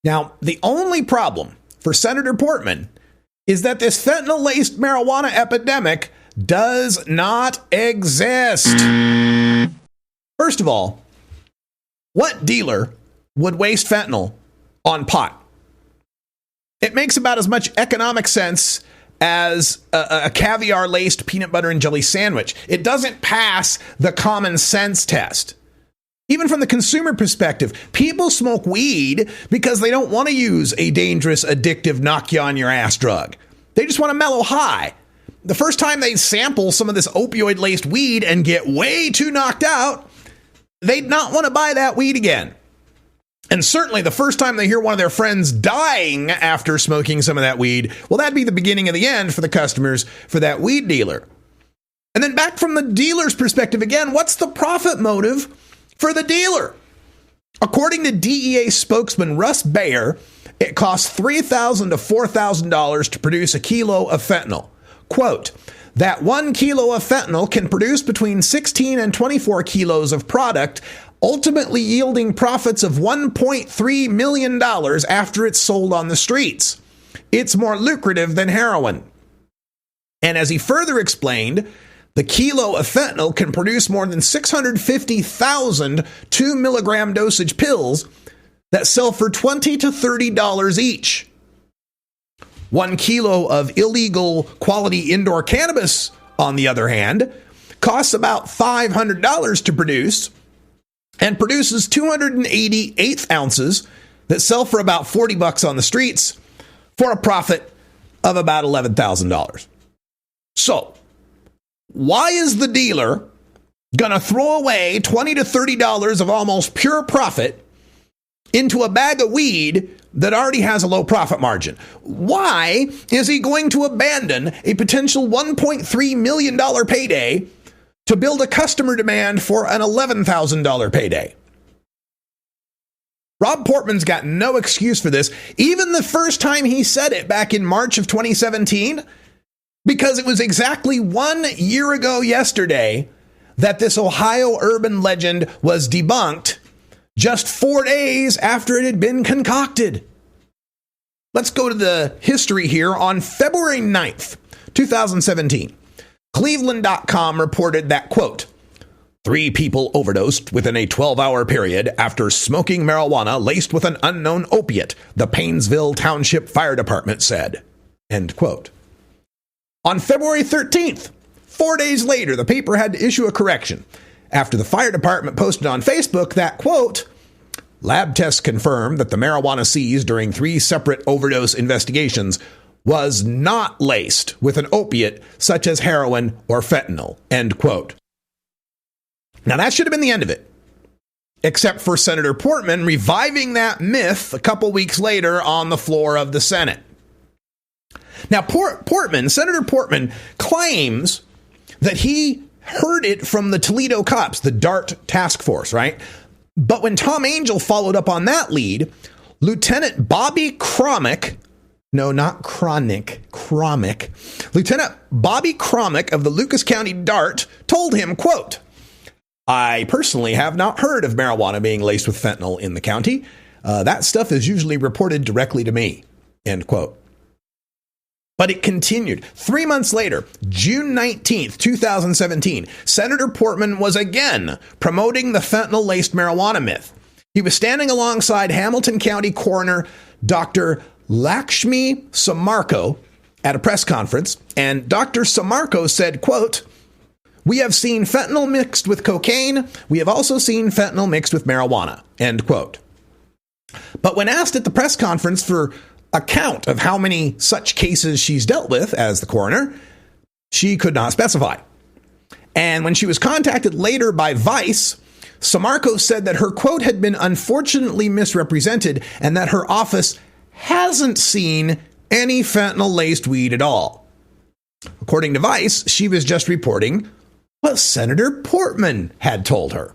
C: Now, the only problem for Senator Portman is that this fentanyl-laced marijuana epidemic does not exist. First of all, what dealer would waste fentanyl on pot? It makes about as much economic sense as a caviar-laced peanut butter and jelly sandwich. It doesn't pass the common sense test. Even from the consumer perspective, people smoke weed because they don't want to use a dangerous, addictive, knock-you-on-your-ass drug. They just want to mellow high. The first time they sample some of this opioid-laced weed and get way too knocked out, they'd not want to buy that weed again. And certainly the first time they hear one of their friends dying after smoking some of that weed, well, that'd be the beginning of the end for the customers for that weed dealer. And then back from the dealer's perspective again, what's the profit motive for the dealer? According to DEA spokesman Russ Bayer, it costs $3,000 to $4,000 to produce a kilo of fentanyl. Quote, that 1 kilo of fentanyl can produce between 16 and 24 kilos of product, ultimately yielding profits of $1.3 million after it's sold on the streets. It's more lucrative than heroin. And as he further explained, the kilo of fentanyl can produce more than 650,000 2-milligram dosage pills that sell for $20 to $30 each. 1 kilo of illegal quality indoor cannabis, on the other hand, costs about $500 to produce and produces 288 ounces that sell for about $40 on the streets for a profit of about $11,000. So, why is the dealer going to throw away $20 to $30 of almost pure profit into a bag of weed that already has a low profit margin? Why is he going to abandon a potential $1.3 million payday to build a customer demand for an $11,000 payday? Rob Portman's got no excuse for this, even the first time he said it back in March of 2017, because it was exactly 1 year ago yesterday that this Ohio urban legend was debunked, just 4 days after it had been concocted. Let's go to the history here. On February 9th, 2017, Cleveland.com reported that, quote, 3 people overdosed within a 12-hour period after smoking marijuana laced with an unknown opiate, the Paynesville Township Fire Department said, end quote. On February 13th, 4 days later, the paper had to issue a correction after the fire department posted on Facebook that, quote, lab tests confirmed that the marijuana seized during 3 separate overdose investigations was not laced with an opiate such as heroin or fentanyl, end quote. Now, that should have been the end of it, except for Senator Portman reviving that myth a couple weeks later on the floor of the Senate. Now, Senator Portman claims that he heard it from the Toledo cops, the DART task force, right? But when Tom Angel followed up on that lead, Lieutenant Bobby Cromick, no, not Cronick, Cromick, Lieutenant Bobby Cromick of the Lucas County DART told him, quote, I personally have not heard of marijuana being laced with fentanyl in the county. That stuff is usually reported directly to me, end quote. But it continued. 3 months later, June 19th, 2017, Senator Portman was again promoting the fentanyl-laced marijuana myth. He was standing alongside Hamilton County Coroner Dr. Lakshmi Samarko at a press conference, and Dr. Samarko said, quote, We have seen fentanyl mixed with cocaine. We have also seen fentanyl mixed with marijuana, end quote. But when asked at the press conference for a count of how many such cases she's dealt with as the coroner, she could not specify. And when she was contacted later by Vice, Samarco said that her quote had been unfortunately misrepresented and that her office hasn't seen any fentanyl-laced weed at all. According to Vice, she was just reporting what Senator Portman had told her.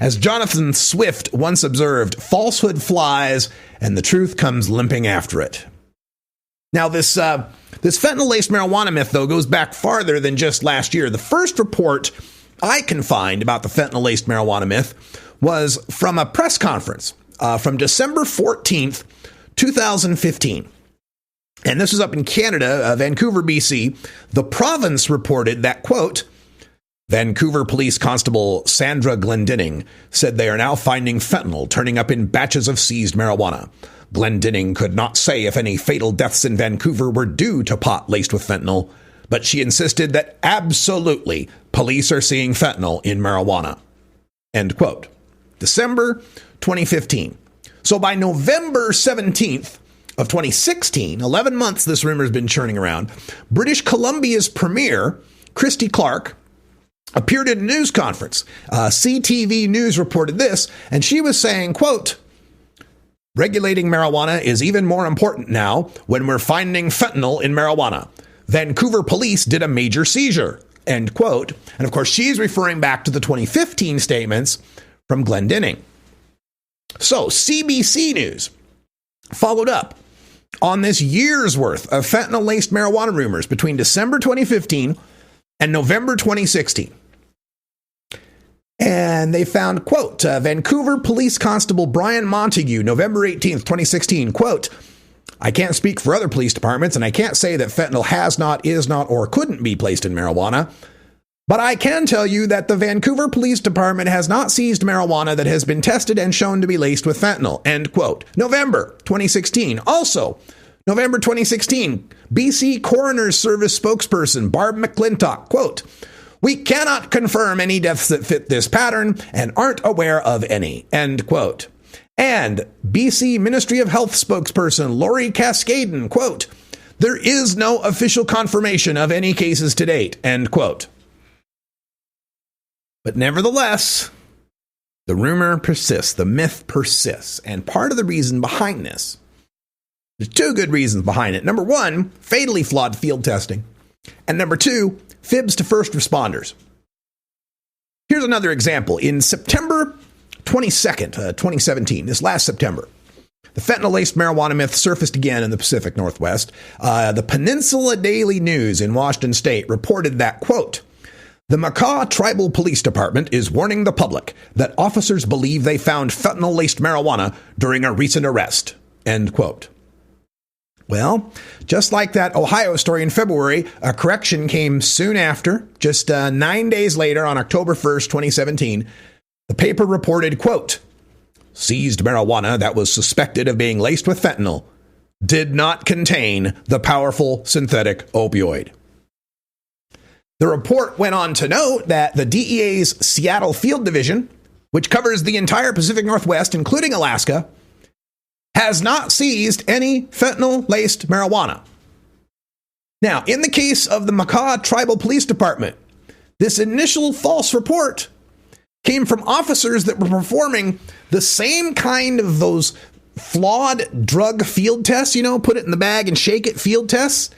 C: As Jonathan Swift once observed, falsehood flies and the truth comes limping after it. Now, this fentanyl-laced marijuana myth, though, goes back farther than just last year. The first report I can find about the fentanyl-laced marijuana myth was from a press conference from December 14th, 2015. And this was up in Canada, Vancouver, BC. The province reported that, quote, Vancouver Police Constable Sandra Glendinning said they are now finding fentanyl turning up in batches of seized marijuana. Glendinning could not say if any fatal deaths in Vancouver were due to pot laced with fentanyl, but she insisted that absolutely police are seeing fentanyl in marijuana. End quote. December 2015. So by November 17th of 2016, 11 months this rumor has been churning around, British Columbia's premier, Christy Clark, appeared at a news conference. CTV News reported this, and she was saying, quote, regulating marijuana is even more important now when we're finding fentanyl in marijuana. Vancouver police did a major seizure, end quote. And of course, she's referring back to the 2015 statements from Glendinning. So CBC News followed up on this year's worth of fentanyl-laced marijuana rumors between December 2015 and November 2016. And they found, quote, Vancouver Police Constable Brian Montague, November 18th, 2016, quote, I can't speak for other police departments, and I can't say that fentanyl has not, is not, or couldn't be placed in marijuana. But I can tell you that the Vancouver Police Department has not seized marijuana that has been tested and shown to be laced with fentanyl, end quote. November 2016. Also, November 2016, BC Coroner's Service spokesperson Barb McClintock, quote, we cannot confirm any deaths that fit this pattern and aren't aware of any, end quote. And BC Ministry of Health spokesperson Lori Cascaden, quote, there is no official confirmation of any cases to date, end quote. But nevertheless, the rumor persists, the myth persists. And part of the reason behind this, there's two good reasons behind it. Number one, fatally flawed field testing. And number two, fibs to first responders. Here's another example. In September 22nd, 2017, this last September, the fentanyl-laced marijuana myth surfaced again in the Pacific Northwest. The Peninsula Daily News in Washington State reported that, quote, the Makah Tribal Police Department is warning the public that officers believe they found fentanyl-laced marijuana during a recent arrest, end quote. Well, just like that Ohio story in February, a correction came soon after, just 9 days later on October 1st, 2017. The paper reported, quote, seized marijuana that was suspected of being laced with fentanyl did not contain the powerful synthetic opioid. The report went on to note that the DEA's Seattle Field Division, which covers the entire Pacific Northwest, including Alaska, has not seized any fentanyl-laced marijuana. Now, in the case of the Makah Tribal Police Department, this initial false report came from officers that were performing the same kind of those flawed drug field tests, you know, put it in the bag and shake it field tests.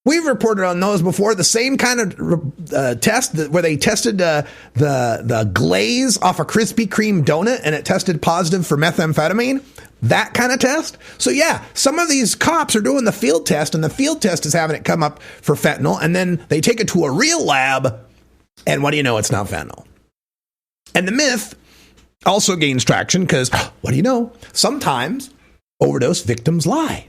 C: We've reported on those before, the same kind of test where they tested the glaze off a Krispy Kreme donut and it tested positive for methamphetamine. That kind of test. So yeah, some of these cops are doing the field test and the field test is having it come up for fentanyl and then they take it to a real lab and what do you know? It's not fentanyl. And the myth also gains traction because what do you know? Sometimes overdose victims lie.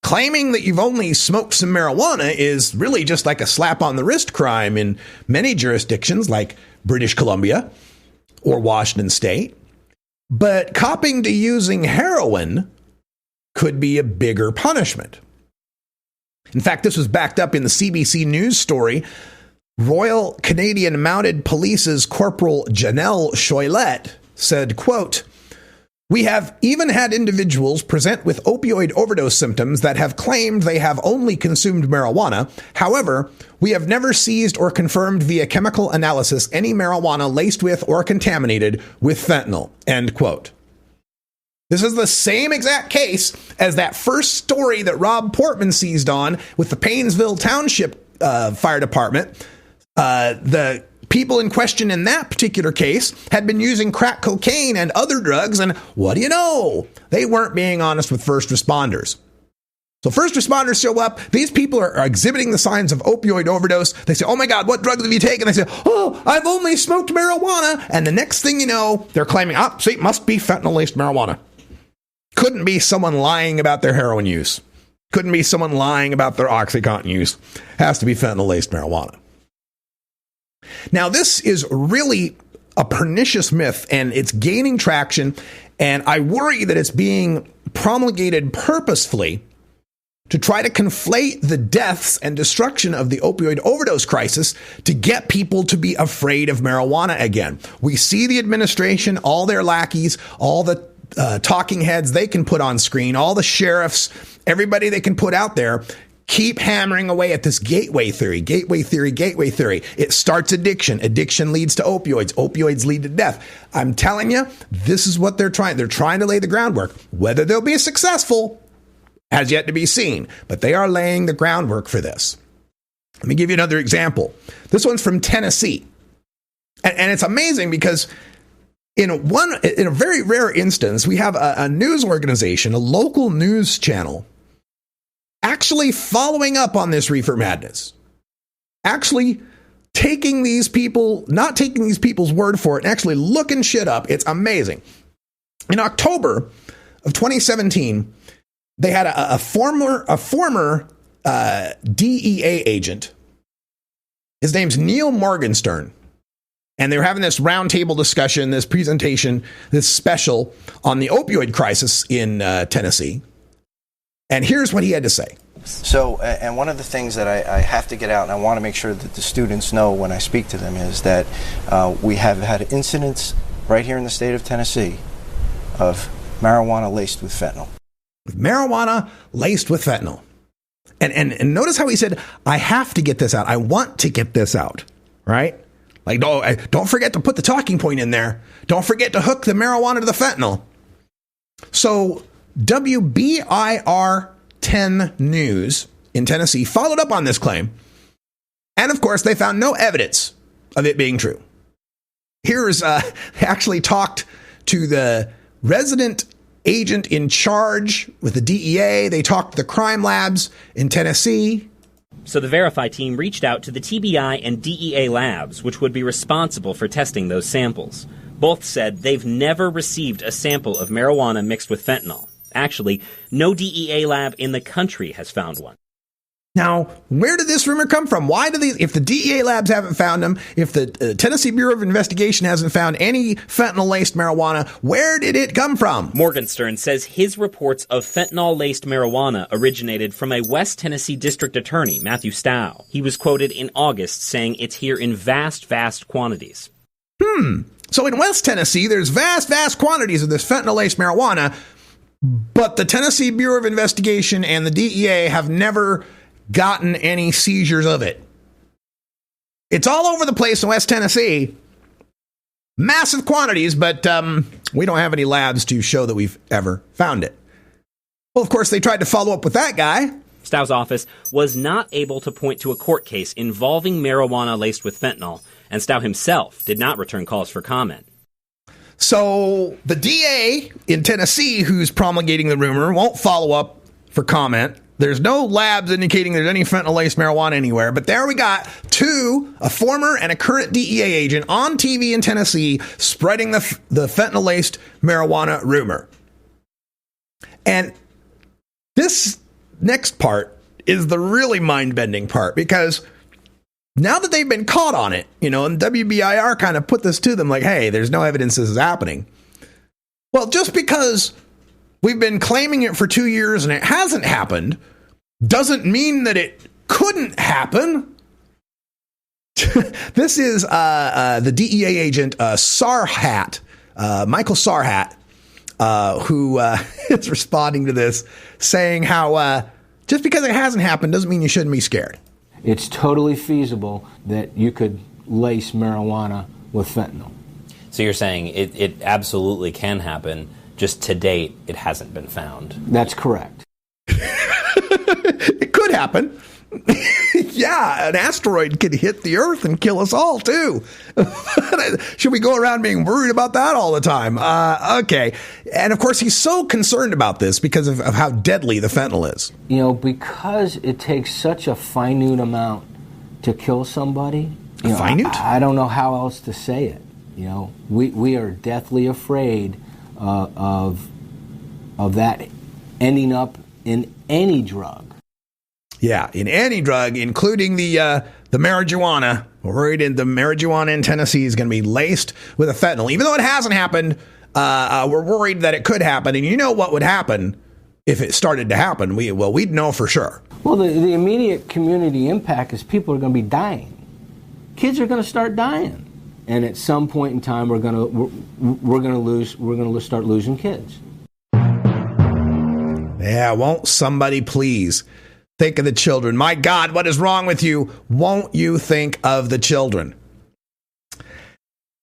C: Claiming that you've only smoked some marijuana is really just like a slap on the wrist crime in many jurisdictions like British Columbia or Washington State. But copping to using heroin could be a bigger punishment. In fact, this was backed up in the CBC News story Royal Canadian Mounted Police's Corporal Janelle Choilette said, quote, "We have even had individuals present with opioid overdose symptoms that have claimed they have only consumed marijuana. However, we have never seized or confirmed via chemical analysis any marijuana laced with or contaminated with fentanyl," end quote. This is the same exact case as that first story that Rob Portman seized on with the Paynesville Township Fire Department. The people in question in that particular case had been using crack cocaine and other drugs, and what do you know? They weren't being honest with first responders. So first responders show up. These people are exhibiting the signs of opioid overdose. They say, "Oh my God, what drugs have you taken?" They say, "Oh, I've only smoked marijuana." And the next thing you know, they're claiming, see, must be fentanyl-laced marijuana. Couldn't be someone lying about their heroin use. Couldn't be someone lying about their OxyContin use. Has to be fentanyl-laced marijuana. Now, this is really a pernicious myth, and it's gaining traction, and I worry that it's being promulgated purposefully to try to conflate the deaths and destruction of the opioid overdose crisis to get people to be afraid of marijuana again. We see the administration, all their lackeys, all the talking heads they can put on screen, all the sheriffs, everybody they can put out there, keep hammering away at this gateway theory. It starts addiction. Addiction leads to opioids. Opioids lead to death. I'm telling you, this is what they're trying. They're trying to lay the groundwork. Whether they'll be successful has yet to be seen, but they are laying the groundwork for this. Let me give you another example. This one's from Tennessee. And it's amazing because in a very rare instance, we have a news organization, a local news channel, actually following up on this reefer madness, actually taking these people, not taking these people's word for it, and actually looking shit up. It's amazing. In October of 2017, they had a former DEA agent. His name's Neil Morgenstern. And they were having this roundtable discussion, this presentation, this special on the opioid crisis in Tennessee. And here's what he had to say.
A: So, and one of the things that I have to get out, and I want to make sure that the students know when I speak to them, is that we have had incidents right here in the state of Tennessee of marijuana laced with fentanyl.
C: Marijuana laced with fentanyl. And notice how he said, I have to get this out. I want to get this out, right? Like, don't forget to put the talking point in there. Don't forget to hook the marijuana to the fentanyl. So WBIR 10 News in Tennessee followed up on this claim. And of course, they found no evidence of it being true. Here's, they actually talked to the resident agent in charge with the DEA. They talked to the crime labs in Tennessee.
V: So the Verify team reached out to the TBI and DEA labs, which would be responsible for testing those samples. Both said they've never received a sample of marijuana mixed with fentanyl. Actually, no DEA lab in the country has found one.
C: Now, where did this rumor come from? Why do these, if the DEA labs haven't found them, if the Tennessee Bureau of Investigation hasn't found any fentanyl-laced marijuana, where did it come from?
V: Morgenstern says his reports of fentanyl-laced marijuana originated from a West Tennessee district attorney, Matthew Stow. He was quoted in August saying it's here in vast quantities.
C: So in West Tennessee, there's vast quantities of this fentanyl-laced marijuana, but the Tennessee Bureau of Investigation and the DEA have never gotten any seizures of it. It's all over the place in West Tennessee. Massive quantities, but we don't have any labs to show that we've ever found it. Well, of course, they tried to follow up with that guy.
V: Stow's office was not able to point to a court case involving marijuana laced with fentanyl, and Stow himself did not return calls for comment.
C: So the DA in Tennessee, who's promulgating the rumor, won't follow up for comment. There's no labs indicating there's any fentanyl-laced marijuana anywhere. But there we got two, a former and a current DEA agent on TV in Tennessee spreading the fentanyl-laced marijuana rumor. And this next part is the really mind-bending part, because now that they've been caught on it, and WBIR kind of put this to them like, hey, there's no evidence this is happening. Well, just because we've been claiming it for 2 years and it hasn't happened doesn't mean that it couldn't happen. This is the DEA agent Sarhat, Michael Sarhat, who is responding to this, saying how just because it hasn't happened doesn't mean you shouldn't be scared.
R: It's totally feasible that you could lace marijuana with fentanyl.
D: So you're saying it absolutely can happen, just to date it hasn't been found.
R: That's correct.
C: It could happen. Yeah, an asteroid could hit the Earth and kill us all, too. Should we go around being worried about that all the time? Okay. And, of course, he's so concerned about this because of how deadly the fentanyl is.
R: You know, because it takes such a finite amount to kill somebody.
C: Finite?
R: I don't know how else to say it. You know, we are deathly afraid of that ending up in any drug.
C: Yeah, in any drug, including the marijuana. We're worried the marijuana in Tennessee is going to be laced with a fentanyl. Even though it hasn't happened, we're worried that it could happen. And you know what would happen if it started to happen? We'd know for sure.
R: Well, the immediate community impact is people are going to be dying. Kids are going to start dying, and at some point in time, we're going to start losing kids.
C: Yeah, won't somebody please think of the children? My God, what is wrong with you? Won't you think of the children?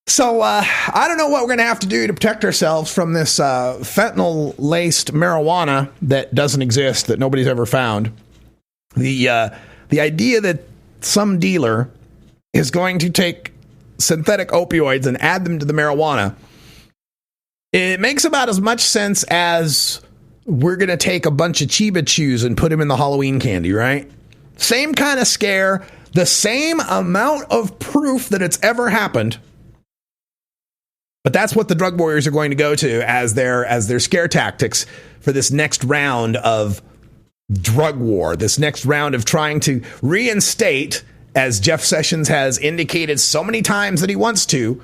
C: So I don't know what we're going to have to do to protect ourselves from this fentanyl-laced marijuana that doesn't exist, that nobody's ever found. The idea that some dealer is going to take synthetic opioids and add them to the marijuana, it makes about as much sense as we're going to take a bunch of Chiba Chews and put them in the Halloween candy, right? Same kind of scare, the same amount of proof that it's ever happened. But that's what the drug warriors are going to go to as their scare tactics for this next round of drug war, this next round of trying to reinstate, as Jeff Sessions has indicated so many times that he wants to,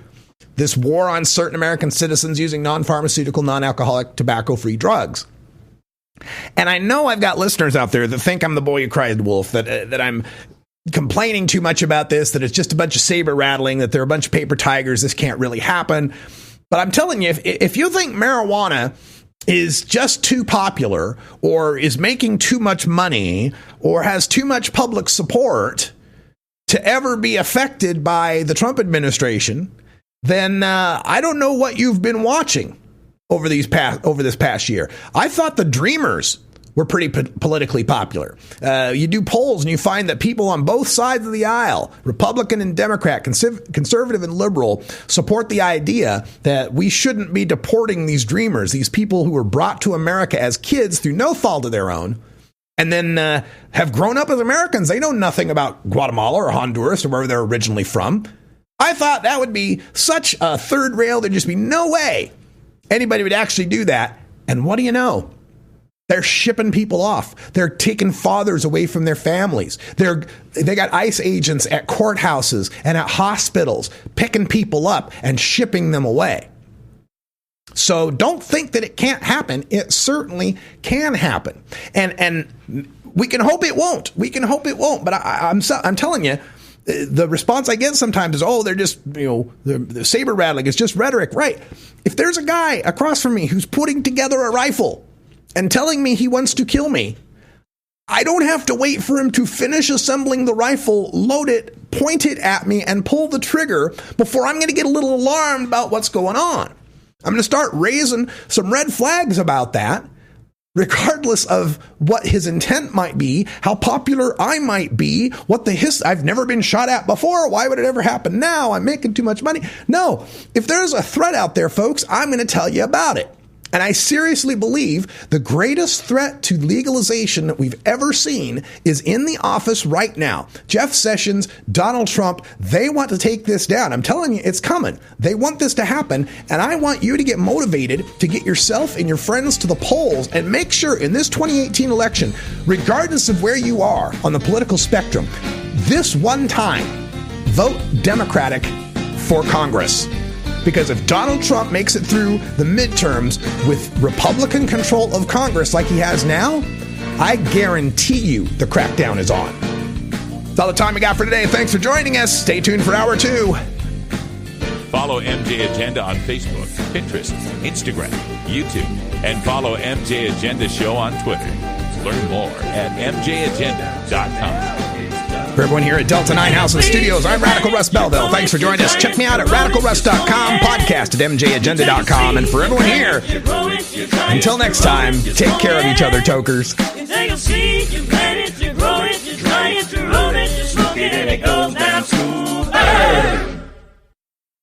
C: this war on certain American citizens using non-pharmaceutical, non-alcoholic, tobacco-free drugs. And I know I've got listeners out there that think I'm the boy who cried wolf, that I'm complaining too much about this, that it's just a bunch of saber rattling, that they're a bunch of paper tigers, this can't really happen. But I'm telling you, if you think marijuana is just too popular or is making too much money or has too much public support to ever be affected by the Trump administration, then I don't know what you've been watching over this past year. I thought the Dreamers were pretty politically popular. You do polls and you find that people on both sides of the aisle, Republican and Democrat, conservative and liberal, support the idea that we shouldn't be deporting these Dreamers, these people who were brought to America as kids through no fault of their own, and then have grown up as Americans. They know nothing about Guatemala or Honduras or wherever they're originally from. I thought that would be such a third rail. There'd just be no way anybody would actually do that. And what do you know? They're shipping people off. They're taking fathers away from their families. They got ICE agents at courthouses and at hospitals picking people up and shipping them away. So don't think that it can't happen. It certainly can happen. And we can hope it won't. But I'm telling you, the response I get sometimes is, they're just, the saber rattling is just rhetoric. Right. If there's a guy across from me who's putting together a rifle and telling me he wants to kill me, I don't have to wait for him to finish assembling the rifle, load it, point it at me, and pull the trigger before I'm going to get a little alarmed about what's going on. I'm going to start raising some red flags about that, regardless of what his intent might be, how popular I might be, I've never been shot at before. Why would it ever happen now? I'm making too much money. No, if there's a threat out there, folks, I'm going to tell you about it. And I seriously believe the greatest threat to legalization that we've ever seen is in the office right now. Jeff Sessions, Donald Trump, they want to take this down. I'm telling you, it's coming. They want this to happen. And I want you to get motivated to get yourself and your friends to the polls and make sure in this 2018 election, regardless of where you are on the political spectrum, this one time, vote Democratic for Congress. Because if Donald Trump makes it through the midterms with Republican control of Congress like he has now, I guarantee you the crackdown is on. That's all the time we got for today. Thanks for joining us. Stay tuned for Hour 2.
B: Follow MJ Agenda on Facebook, Pinterest, Instagram, YouTube, and follow MJ Agenda Show on Twitter. Learn more at mjagenda.com.
C: For everyone here at Delta 9 House of the Studios, I'm Radical Russ Belville. Thanks for joining us. Check me out at radicalruss.com, podcast at mjagenda.com. And for everyone here, until next time, take care of each other, tokers.
F: You take a seed, you plant it, you grow it, you dry it, you roll it, you smoke it, and it goes down smooth.